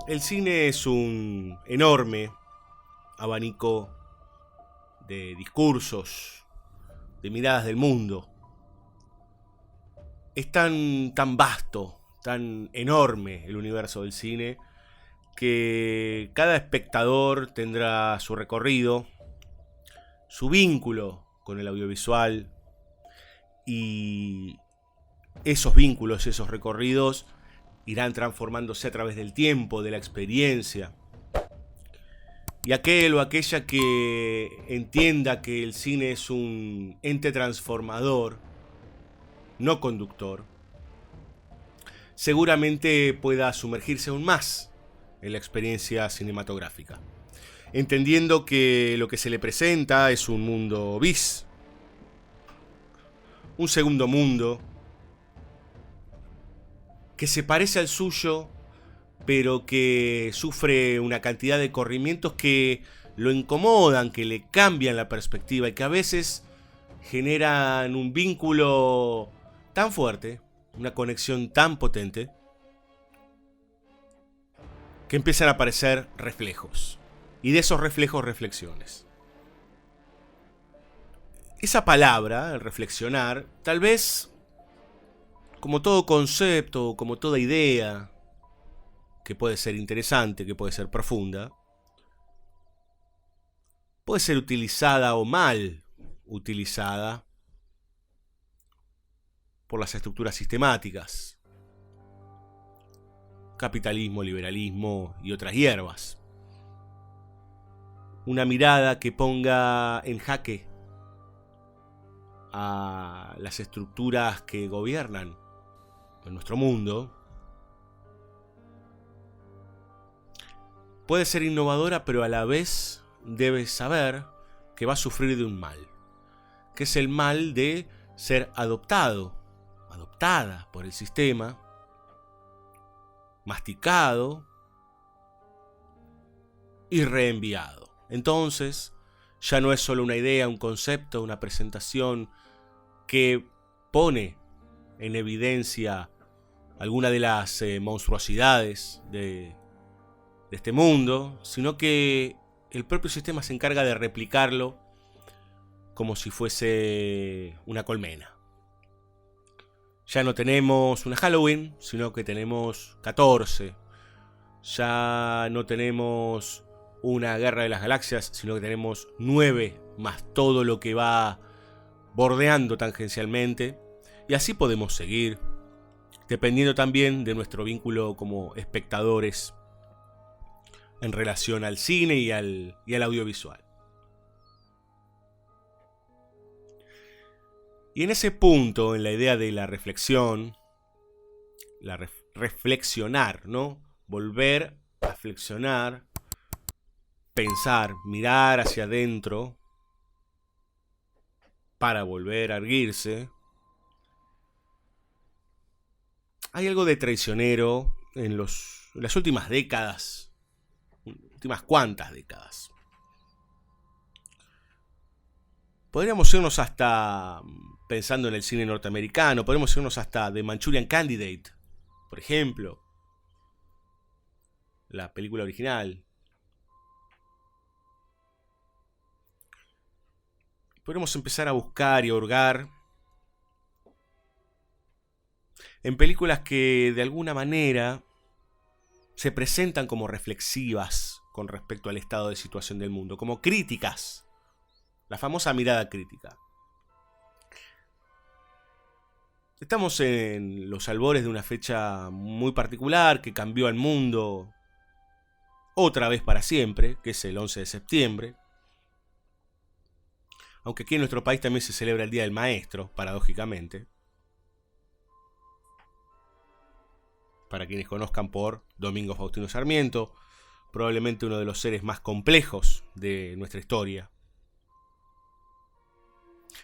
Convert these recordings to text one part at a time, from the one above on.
El cine es un enorme abanico de discursos, de miradas del mundo. Es tan vasto, tan enorme el universo del cine, que cada espectador tendrá su recorrido, su vínculo con el audiovisual, y esos vínculos, esos recorridos irán transformándose a través del tiempo, de la experiencia. Y aquel o aquella que entienda que el cine es un ente transformador, no conductor, seguramente pueda sumergirse aún más en la experiencia cinematográfica, entendiendo que lo que se le presenta es un mundo bis, un segundo mundo, que se parece al suyo, pero que sufre una cantidad de corrimientos que lo incomodan, que le cambian la perspectiva y que a veces generan un vínculo tan fuerte, una conexión tan potente, que empiezan a aparecer reflejos. Y de esos reflejos, reflexiones. Esa palabra, el reflexionar, tal vez, como todo concepto, como toda idea, que puede ser interesante, que puede ser profunda, puede ser utilizada o mal utilizada por las estructuras sistemáticas, capitalismo, liberalismo y otras hierbas. Una mirada que ponga en jaque a las estructuras que gobiernan en nuestro mundo puede ser innovadora, pero a la vez debe saber que va a sufrir de un mal, que es el mal de ser adoptada por el sistema, masticado y reenviado. Entonces, ya no es solo una idea, un concepto, una presentación que pone en evidencia alguna de las monstruosidades de este mundo, sino que el propio sistema se encarga de replicarlo como si fuese una colmena. Ya no tenemos una Halloween, sino que tenemos 14. Ya no tenemos una Guerra de las Galaxias, sino que tenemos 9, más todo lo que va bordeando tangencialmente. Y así podemos seguir, dependiendo también de nuestro vínculo como espectadores en relación al cine y al audiovisual. Y en ese punto, en la idea de la reflexión, reflexionar, ¿no? Volver a flexionar, pensar, mirar hacia adentro para volver a erguirse. Hay algo de traicionero en las últimas décadas, últimas cuantas décadas. Podríamos irnos hasta, pensando en el cine norteamericano, podríamos irnos hasta The Manchurian Candidate, por ejemplo, la película original. Podríamos empezar a buscar y a hurgar en películas que de alguna manera se presentan como reflexivas con respecto al estado de situación del mundo, como críticas, la famosa mirada crítica. Estamos en los albores de una fecha muy particular que cambió al mundo otra vez para siempre, que es el 11 de septiembre. Aunque aquí en nuestro país también se celebra el Día del Maestro, paradójicamente. Para quienes conozcan por Domingo Faustino Sarmiento, probablemente uno de los seres más complejos de nuestra historia.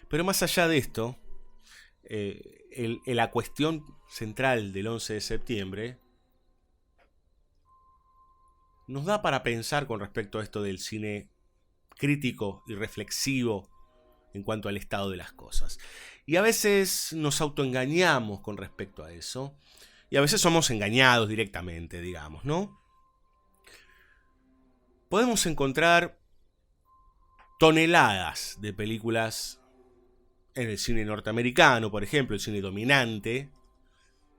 Pero más allá de esto, la cuestión central del 11 de septiembre nos da para pensar con respecto a esto del cine crítico y reflexivo en cuanto al estado de las cosas. Y a veces nos autoengañamos con respecto a eso, y a veces somos engañados directamente, digamos, ¿no? podemos encontrar toneladas de películas en el cine norteamericano, por ejemplo, el cine dominante,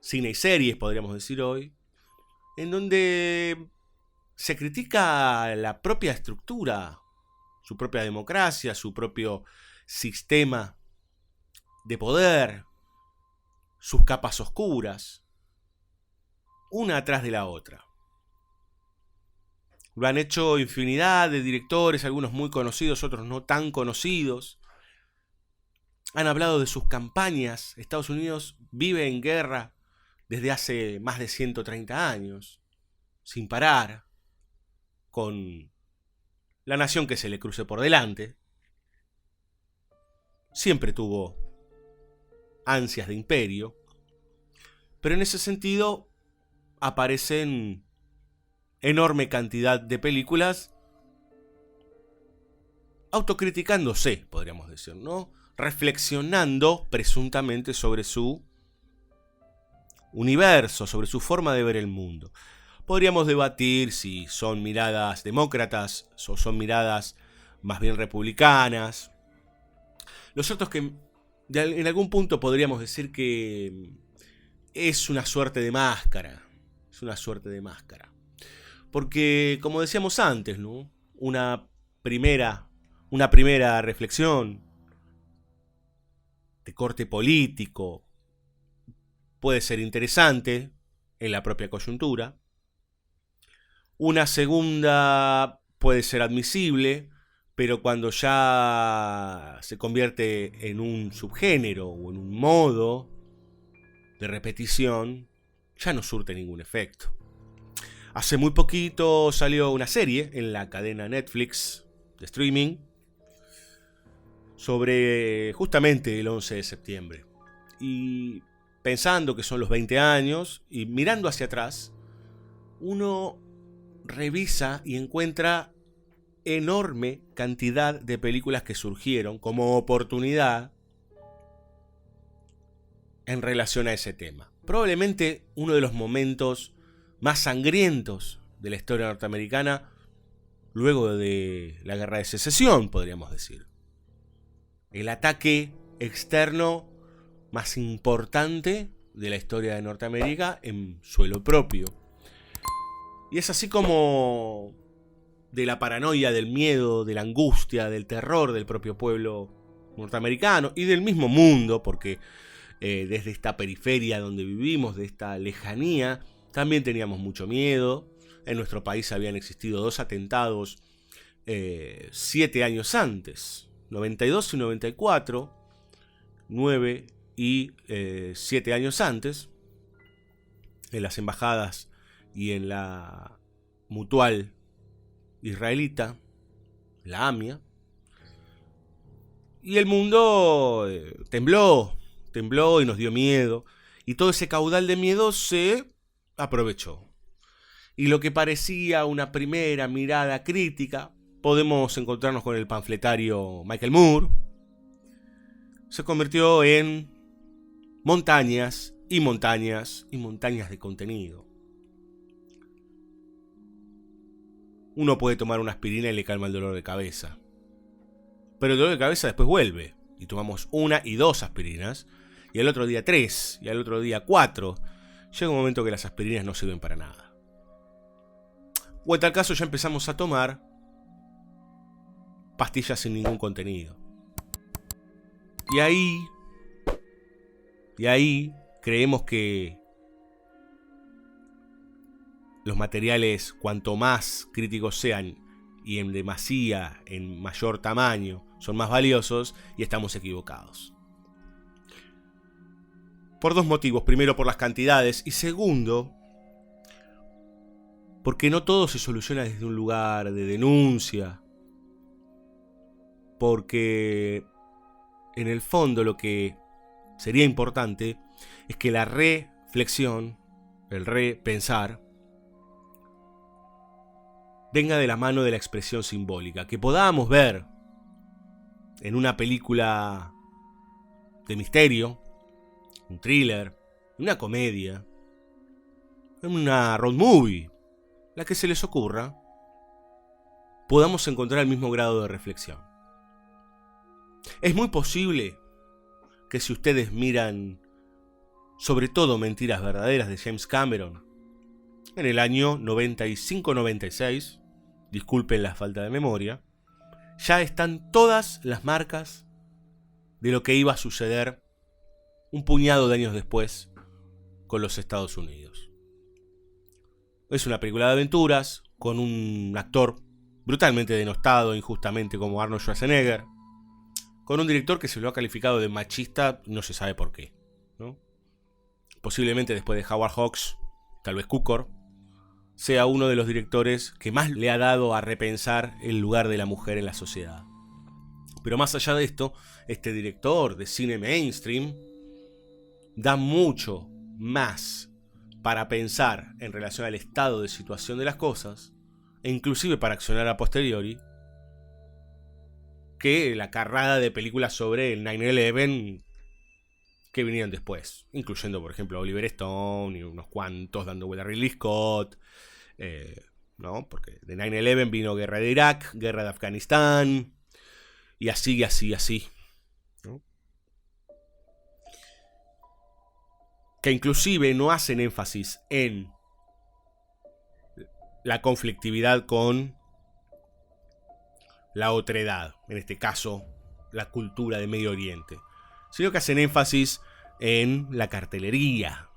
cine y series, podríamos decir hoy, en donde se critica la propia estructura, su propia democracia, su propio sistema de poder, sus capas oscuras, una atrás de la otra. Lo han hecho infinidad de directores, algunos muy conocidos, otros no tan conocidos. Han hablado de sus campañas. Estados Unidos vive en guerra desde hace más de 130 años, sin parar, con la nación que se le cruce por delante. Siempre tuvo ansias de imperio, pero en ese sentido aparecen enorme cantidad de películas autocriticándose, podríamos decir, ¿no? Reflexionando presuntamente sobre su universo, sobre su forma de ver el mundo. Podríamos debatir si son miradas demócratas o son miradas más bien republicanas. Lo cierto es que en algún punto podríamos decir que es una suerte de máscara. Es una suerte de máscara. Porque, como decíamos antes, ¿no? Una primera reflexión de corte político puede ser interesante en la propia coyuntura. Una segunda puede ser admisible, pero cuando ya se convierte en un subgénero o en un modo de repetición, ya no surte ningún efecto. Hace muy poquito salió una serie en la cadena Netflix de streaming sobre justamente el 11 de septiembre. Y pensando que son los 20 años y mirando hacia atrás, uno revisa y encuentra enorme cantidad de películas que surgieron como oportunidad en relación a ese tema. Probablemente uno de los momentos más sangrientos de la historia norteamericana luego de la Guerra de Secesión, podríamos decir. El ataque externo más importante de la historia de Norteamérica en suelo propio. Y es así como de la paranoia, del miedo, de la angustia, del terror del propio pueblo norteamericano y del mismo mundo, porque desde esta periferia donde vivimos, de esta lejanía, también teníamos mucho miedo. En nuestro país habían existido 2 atentados 7 años antes, 92 y 94, 9 y 7 años antes, en las embajadas y en la mutual israelita, la AMIA. Y el mundo tembló y nos dio miedo. Y todo ese caudal de miedo se aprovechó. Y lo que parecía una primera mirada crítica, podemos encontrarnos con el panfletario Michael Moore, se convirtió en montañas y montañas y montañas de contenido. Uno puede tomar una aspirina y le calma el dolor de cabeza. Pero el dolor de cabeza después vuelve. Y tomamos 1 y 2 aspirinas. Y al otro día 3. Y al otro día 4. Llega un momento que las aspirinas no sirven para nada. O en tal caso ya empezamos a tomar pastillas sin ningún contenido. Y ahí creemos que los materiales, cuanto más críticos sean y en demasía, en mayor tamaño, son más valiosos, y estamos equivocados. Por 2 motivos. Primero, por las cantidades, y segundo, porque no todo se soluciona desde un lugar de denuncia. Porque en el fondo lo que sería importante es que la reflexión, el repensar, venga de la mano de la expresión simbólica. Que podamos ver en una película de misterio, un thriller, una comedia, en una road movie, la que se les ocurra, podamos encontrar el mismo grado de reflexión. Es muy posible que si ustedes miran sobre todo Mentiras Verdaderas de James Cameron en el año 95-96, disculpen la falta de memoria, ya están todas las marcas de lo que iba a suceder un puñado de años después con los Estados Unidos. Es una película de aventuras con un actor brutalmente denostado injustamente como Arnold Schwarzenegger, con un director que se lo ha calificado de machista, no se sabe por qué, ¿no? Posiblemente después de Howard Hawks, tal vez Cukor, sea uno de los directores que más le ha dado a repensar el lugar de la mujer en la sociedad. Pero más allá de esto, este director de cine mainstream da mucho más para pensar en relación al estado de situación de las cosas, e inclusive para accionar a posteriori, que la carrada de películas sobre el 9/11 que vinieron después, incluyendo por ejemplo Oliver Stone y unos cuantos dando vuelta a Ridley Scott, ¿no? Porque de 9/11 vino Guerra de Irak, Guerra de Afganistán, y así, ¿no? Que inclusive no hacen énfasis en la conflictividad con la otredad, en este caso la cultura de Medio Oriente, sino que hacen énfasis en la cartelería,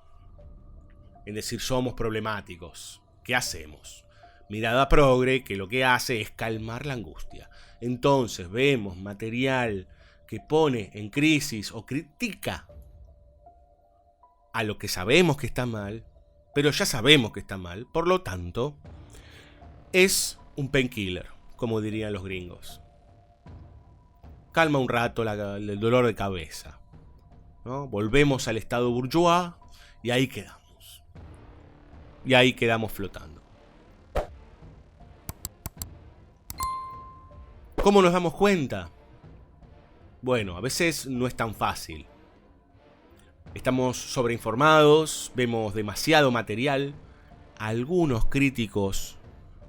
en decir somos problemáticos, ¿qué hacemos? Mirada progre que lo que hace es calmar la angustia. Entonces vemos material que pone en crisis o critica a lo que sabemos que está mal, pero ya sabemos que está mal, por lo tanto, es un painkiller, como dirían los gringos. Calma un rato el dolor de cabeza, ¿no? Volvemos al estado bourgeois y ahí quedamos. Y ahí quedamos flotando. ¿Cómo nos damos cuenta? Bueno, a veces no es tan fácil. Estamos sobreinformados, vemos demasiado material. Algunos críticos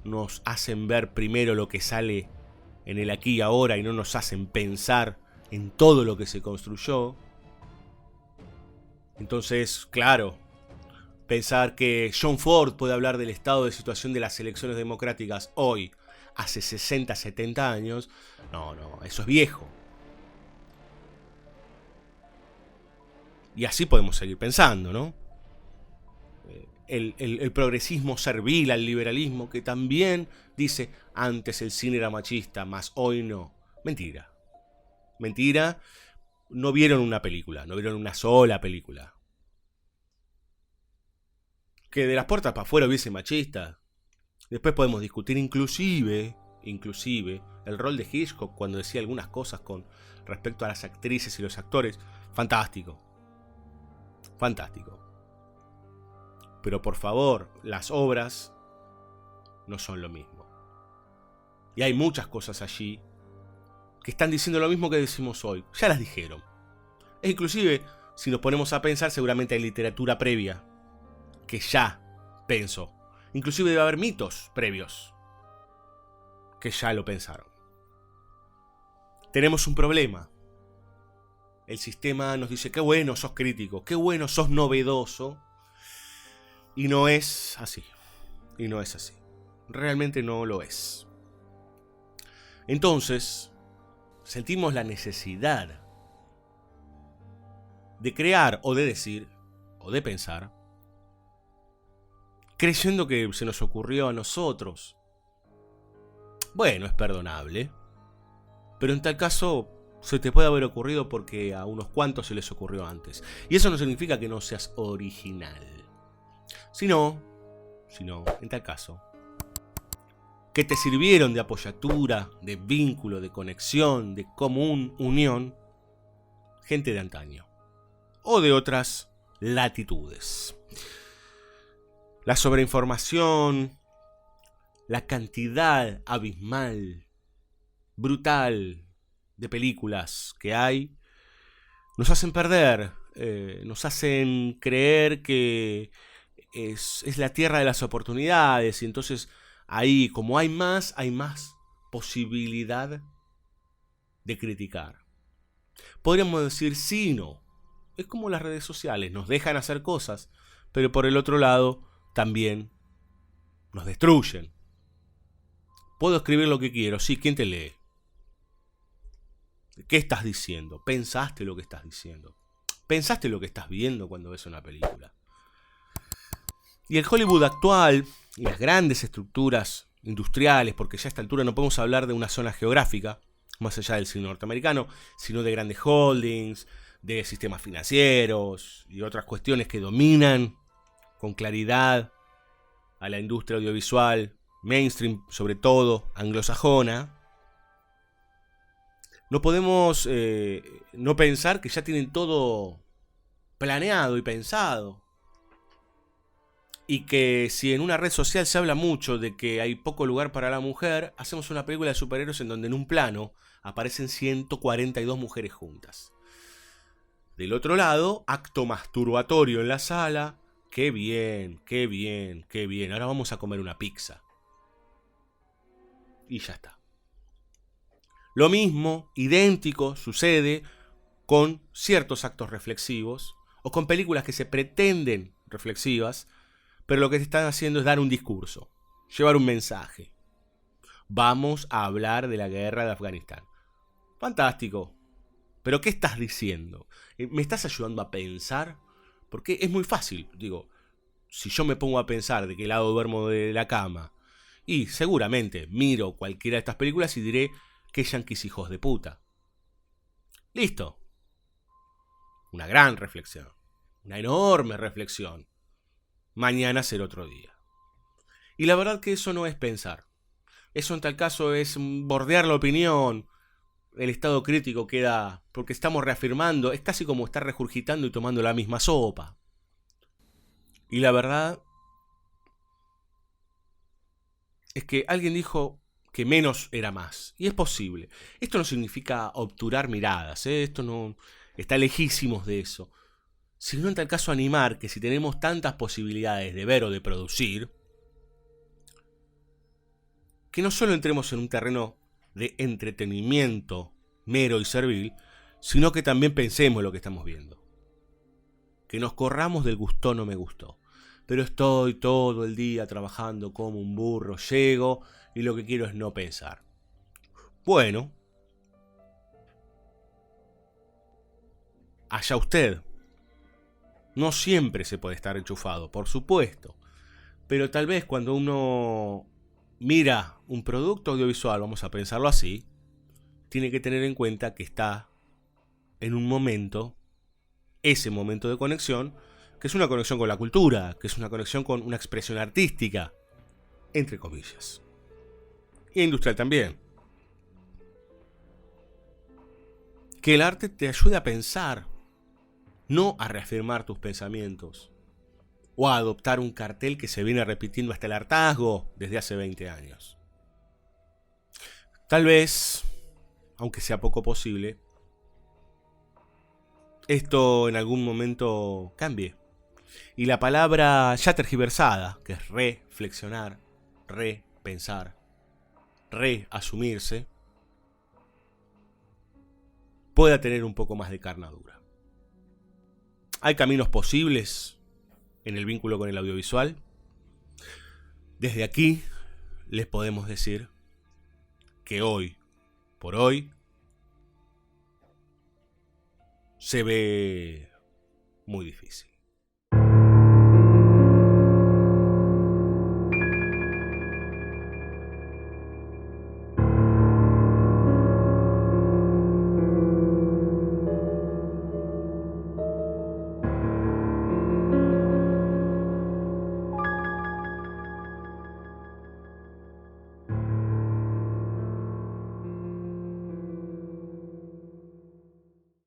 nos hacen ver primero lo que sale en el aquí y ahora y no nos hacen pensar en todo lo que se construyó. Entonces, claro, pensar que John Ford puede hablar del estado de situación de las elecciones democráticas hoy, hace 60, 70 años, no, eso es viejo. Y así podemos seguir pensando, ¿no? El progresismo servil al liberalismo, que también dice, antes el cine era machista, mas hoy no. Mentira. Mentira. No vieron una película, no vieron una sola película. Que de las puertas para afuera hubiese machista. Después podemos discutir inclusive, el rol de Hitchcock cuando decía algunas cosas con respecto a las actrices y los actores. Fantástico. Fantástico. Pero por favor, las obras no son lo mismo. Y hay muchas cosas allí que están diciendo lo mismo que decimos hoy. Ya las dijeron. E inclusive, si nos ponemos a pensar, seguramente hay literatura previa que ya pensó. Inclusive debe haber mitos previos que ya lo pensaron. Tenemos un problema. El sistema nos dice, qué bueno sos crítico, qué bueno sos novedoso. Y no es así. Y no es así. Realmente no lo es. Entonces, sentimos la necesidad de crear o de decir o de pensar, creyendo que se nos ocurrió a nosotros. Bueno, es perdonable. Pero en tal caso, se te puede haber ocurrido porque a unos cuantos se les ocurrió antes. Y eso no significa que no seas original. Sino, en tal caso, que te sirvieron de apoyatura, de vínculo, de conexión, de común unión, gente de antaño. O de otras latitudes. La sobreinformación, la cantidad abismal, brutal de películas que hay, nos hacen perder, nos hacen creer que es la tierra de las oportunidades, y entonces ahí, como hay más posibilidad de criticar. Podríamos decir sí y no. Es como las redes sociales, nos dejan hacer cosas, pero por el otro lado también nos destruyen. Puedo escribir lo que quiero, sí, ¿quién te lee? ¿Qué estás diciendo? ¿Pensaste lo que estás diciendo? ¿Pensaste lo que estás viendo cuando ves una película? Y el Hollywood actual, y las grandes estructuras industriales, porque ya a esta altura no podemos hablar de una zona geográfica, más allá del cine norteamericano, sino de grandes holdings, de sistemas financieros y otras cuestiones que dominan con claridad a la industria audiovisual, mainstream, sobre todo anglosajona. No podemos no pensar que ya tienen todo planeado y pensado. Y que si en una red social se habla mucho de que hay poco lugar para la mujer, hacemos una película de superhéroes en donde en un plano aparecen 142 mujeres juntas. Del otro lado, acto masturbatorio en la sala. Qué bien, qué bien, qué bien. Ahora vamos a comer una pizza. Y ya está. Lo mismo, idéntico, sucede con ciertos actos reflexivos o con películas que se pretenden reflexivas, pero lo que están haciendo es dar un discurso, llevar un mensaje. Vamos a hablar de la guerra de Afganistán. Fantástico. ¿Pero qué estás diciendo? ¿Me estás ayudando a pensar? Porque es muy fácil. Digo, si yo me pongo a pensar de qué lado duermo de la cama, y seguramente miro cualquiera de estas películas y diré que yanquis hijos de puta. Listo. Una gran reflexión. Una enorme reflexión. Mañana será otro día. Y la verdad que eso no es pensar. Eso en tal caso es bordear la opinión. El estado crítico queda porque estamos reafirmando. Es casi como estar regurgitando y tomando la misma sopa. Y la verdad es que alguien dijo que menos era más. Y es posible. Esto no significa obturar miradas, ¿eh? Esto no está lejísimos de eso. Sino en tal caso animar que si tenemos tantas posibilidades de ver o de producir, que no solo entremos en un terreno de entretenimiento mero y servil, sino que también pensemos lo que estamos viendo. Que nos corramos del gustó no me gustó. Pero estoy todo el día trabajando como un burro, llego y lo que quiero es no pensar. Bueno, allá usted. No siempre se puede estar enchufado, por supuesto. Pero tal vez cuando uno mira un producto audiovisual, vamos a pensarlo así, tiene que tener en cuenta que está en un momento, ese momento de conexión, que es una conexión con la cultura, que es una conexión con una expresión artística, entre comillas. Y industrial también. Que el arte te ayude a pensar, no a reafirmar tus pensamientos, o a adoptar un cartel que se viene repitiendo hasta el hartazgo desde hace 20 años. Tal vez, aunque sea poco posible, esto en algún momento cambie. Y la palabra ya tergiversada, que es reflexionar, repensar, reasumirse, pueda tener un poco más de carnadura. Hay caminos posibles en el vínculo con el audiovisual. Desde aquí les podemos decir que hoy, por hoy, se ve muy difícil.